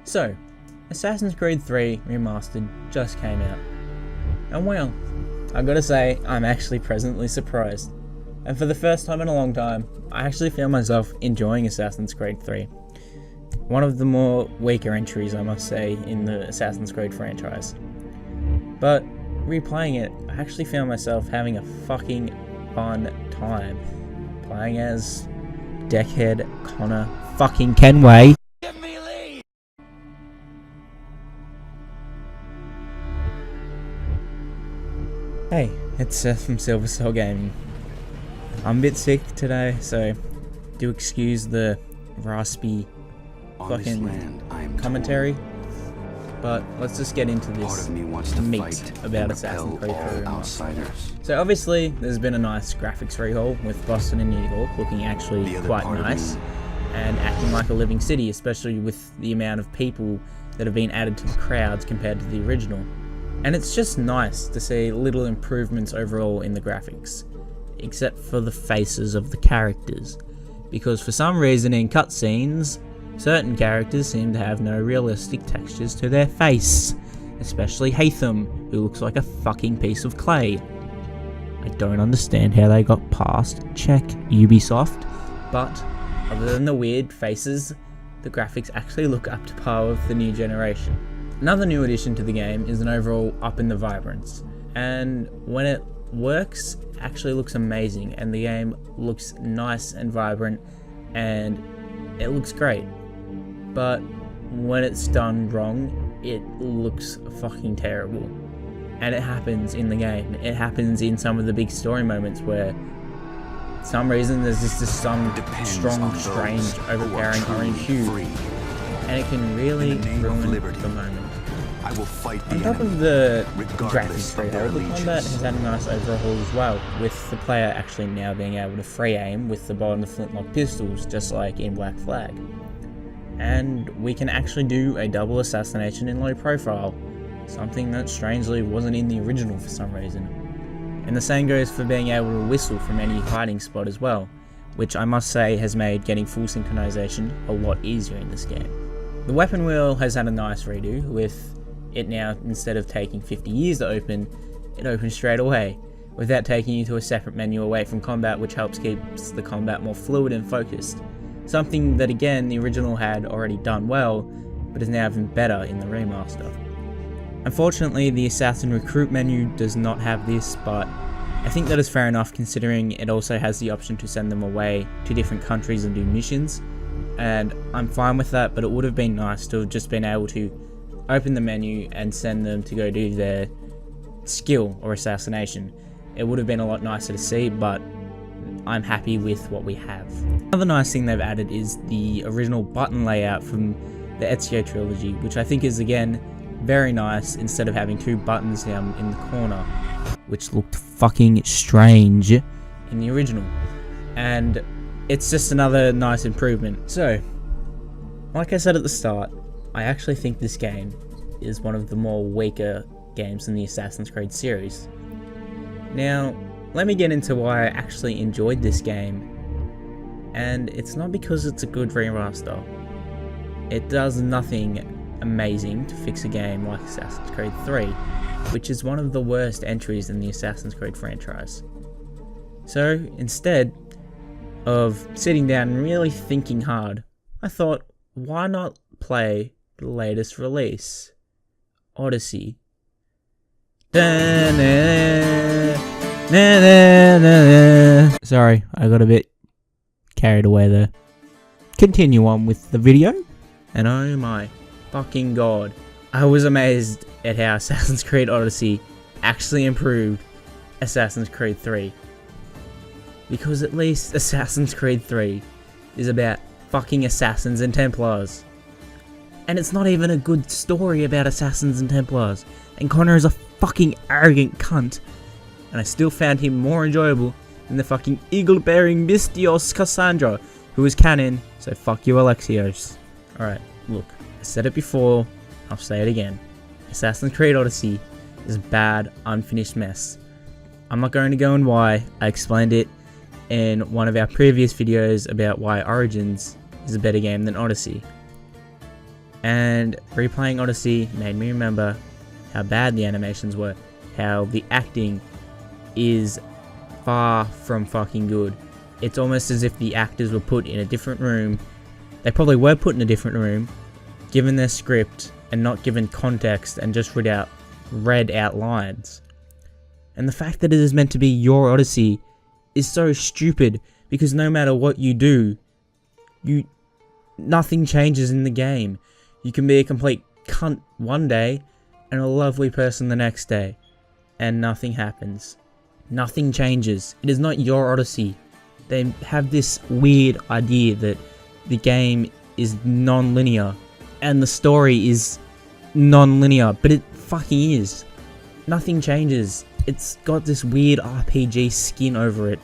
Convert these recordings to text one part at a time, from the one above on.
So, Assassin's Creed 3 Remastered just came out. And well, I gotta say, I'm actually pleasantly surprised. And for the first time in a long time, I actually found myself enjoying Assassin's Creed 3. One of the more weaker entries, I must say, in the Assassin's Creed franchise. But replaying it, I actually found myself having a fucking fun time. Playing as Deckhead Connor fucking Kenway. Hey, it's Seth from Silver Cell Gaming. I'm a bit sick today, so do excuse the raspy fucking commentary. But let's just get into this meat about Assassin's Creed 3. So obviously, there's been a nice graphics rehaul with Boston and New York looking actually quite nice and acting like a living city, especially with the amount of people that have been added to the crowds compared to the original. And it's just nice to see little improvements overall in the graphics, except for the faces of the characters, because for some reason in cutscenes, certain characters seem to have no realistic textures to their face, especially Haytham, who looks like a fucking piece of clay. I don't understand how they got past check Ubisoft, but other than the weird faces, the graphics actually look up to par with the new generation. Another new addition to the game is an overall up in the vibrance, and when it works, it actually looks amazing, and the game looks nice and vibrant, and it looks great. But when it's done wrong, it looks fucking terrible. And it happens in the game. It happens in some of the big story moments where for some reason there's just some strong, strange, overpowering orange hue, and it can really ruin the moment. On top of the graphics rehaul, the combat has had a nice overhaul as well, with the player actually now being able to free aim with the bolt and the flintlock pistols, just like in Black Flag. And we can actually do a double assassination in low profile, something that strangely wasn't in the original for some reason. And the same goes for being able to whistle from any hiding spot as well, which I must say has made getting full synchronization a lot easier in this game. The weapon wheel has had a nice redo, with it now, instead of taking 50 years to open, it opens straight away, without taking you to a separate menu away from combat, which helps keep the combat more fluid and focused. Something that again the original had already done well, but is now even better in the remaster. Unfortunately, the Assassin Recruit menu does not have this, but I think that is fair enough considering it also has the option to send them away to different countries and do missions, and I'm fine with that, but it would have been nice to have just been able to open the menu and send them to go do their skill or assassination. It would have been a lot nicer to see, but I'm happy with what we have. Another nice thing they've added is the original button layout from the Ezio trilogy, which I think is again very nice, instead of having two buttons down in the corner, which looked fucking strange in the original. And it's just another nice improvement. So, like I said at the start, I actually think this game is one of the more weaker games in the Assassin's Creed series. Now, let me get into why I actually enjoyed this game, and it's not because it's a good remaster. It does nothing amazing to fix a game like Assassin's Creed 3, which is one of the worst entries in the Assassin's Creed franchise. So, instead of sitting down and really thinking hard, I thought, why not play the latest release, Odyssey. Sorry, I got a bit carried away there. Continue on with the video, and oh my fucking god, I was amazed at how Assassin's Creed Odyssey actually improved Assassin's Creed 3. Because at least Assassin's Creed 3 is about fucking assassins and Templars. And it's not even a good story about assassins and Templars. And Connor is a fucking arrogant cunt. And I still found him more enjoyable than the fucking eagle-bearing Mystios Cassandra, who is canon, so fuck you Alexios. Alright, look, I said it before, I'll say it again. Assassin's Creed Odyssey is a bad, unfinished mess. I'm not going to go on why, I explained it in one of our previous videos about why Origins is a better game than Odyssey. And replaying Odyssey made me remember how bad the animations were, how the acting is far from fucking good. It's almost as if the actors were put in a different room. They probably were put in a different room, given their script, and not given context and just read out lines. And the fact that it is meant to be your Odyssey is so stupid, because no matter what you do, nothing changes in the game. You can be a complete cunt one day and a lovely person the next day, and nothing happens. Nothing changes. It is not your Odyssey. They have this weird idea that the game is non-linear and the story is non-linear, but it fucking is. Nothing changes. It's got this weird RPG skin over it,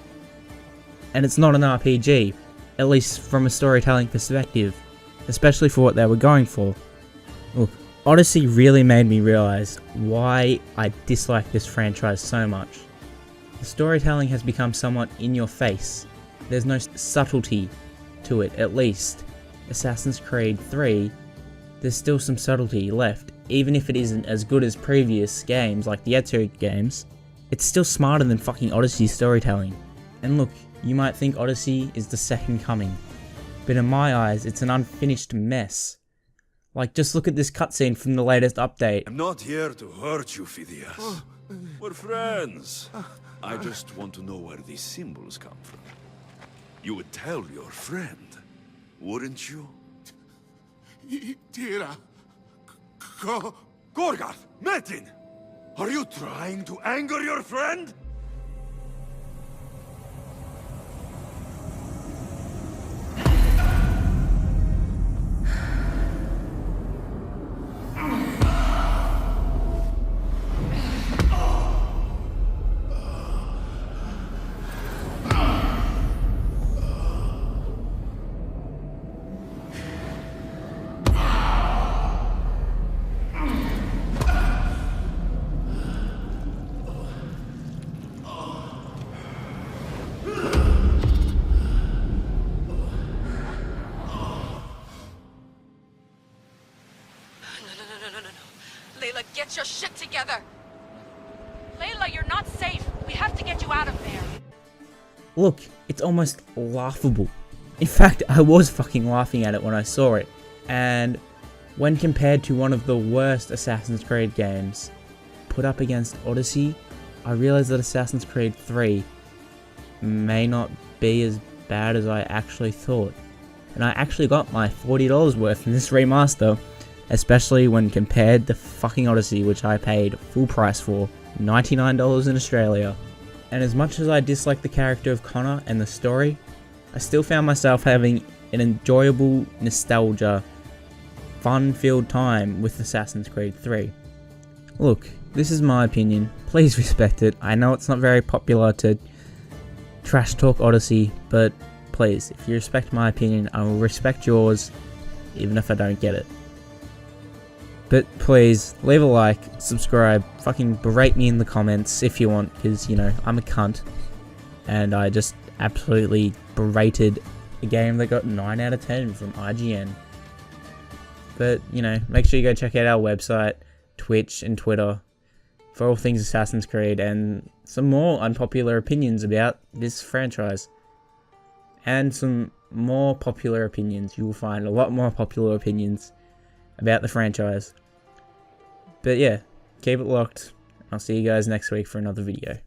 and it's not an RPG, at least from a storytelling perspective, especially for what they were going for. Look, Odyssey really made me realize why I dislike this franchise so much. The storytelling has become somewhat in your face. There's no subtlety to it, at least. Assassin's Creed 3, there's still some subtlety left. Even if it isn't as good as previous games like the Ezio games, it's still smarter than fucking Odyssey's storytelling. And look, you might think Odyssey is the second coming, but in my eyes, it's an unfinished mess. Like, just look at this cutscene from the latest update. I'm not here to hurt you, Phidias. We're friends. I just want to know where these symbols come from. You would tell your friend, wouldn't you? Tira. Go. Gorgarth! Metin! Are you trying to anger your friend? Layla, get your shit together! Layla, you're not safe! We have to get you out of there! Look, it's almost laughable. In fact, I was fucking laughing at it when I saw it. And when compared to one of the worst Assassin's Creed games, put up against Odyssey, I realized that Assassin's Creed 3 may not be as bad as I actually thought. And I actually got my $40 worth in this remaster, especially when compared to fucking Odyssey, which I paid full price for, $99 in Australia. And as much as I dislike the character of Connor and the story, I still found myself having an enjoyable nostalgia, fun-filled time with Assassin's Creed 3. Look, this is my opinion, please respect it. I know it's not very popular to trash talk Odyssey, but please, if you respect my opinion, I will respect yours, even if I don't get it. But please, leave a like, subscribe, fucking berate me in the comments if you want, because, you know, I'm a cunt. And I just absolutely berated a game that got 9 out of 10 from IGN. But, you know, make sure you go check out our website, Twitch and Twitter, for all things Assassin's Creed, and some more unpopular opinions about this franchise. And some more popular opinions. You will find a lot more popular opinions about the franchise. But yeah, keep it locked. I'll see you guys next week for another video.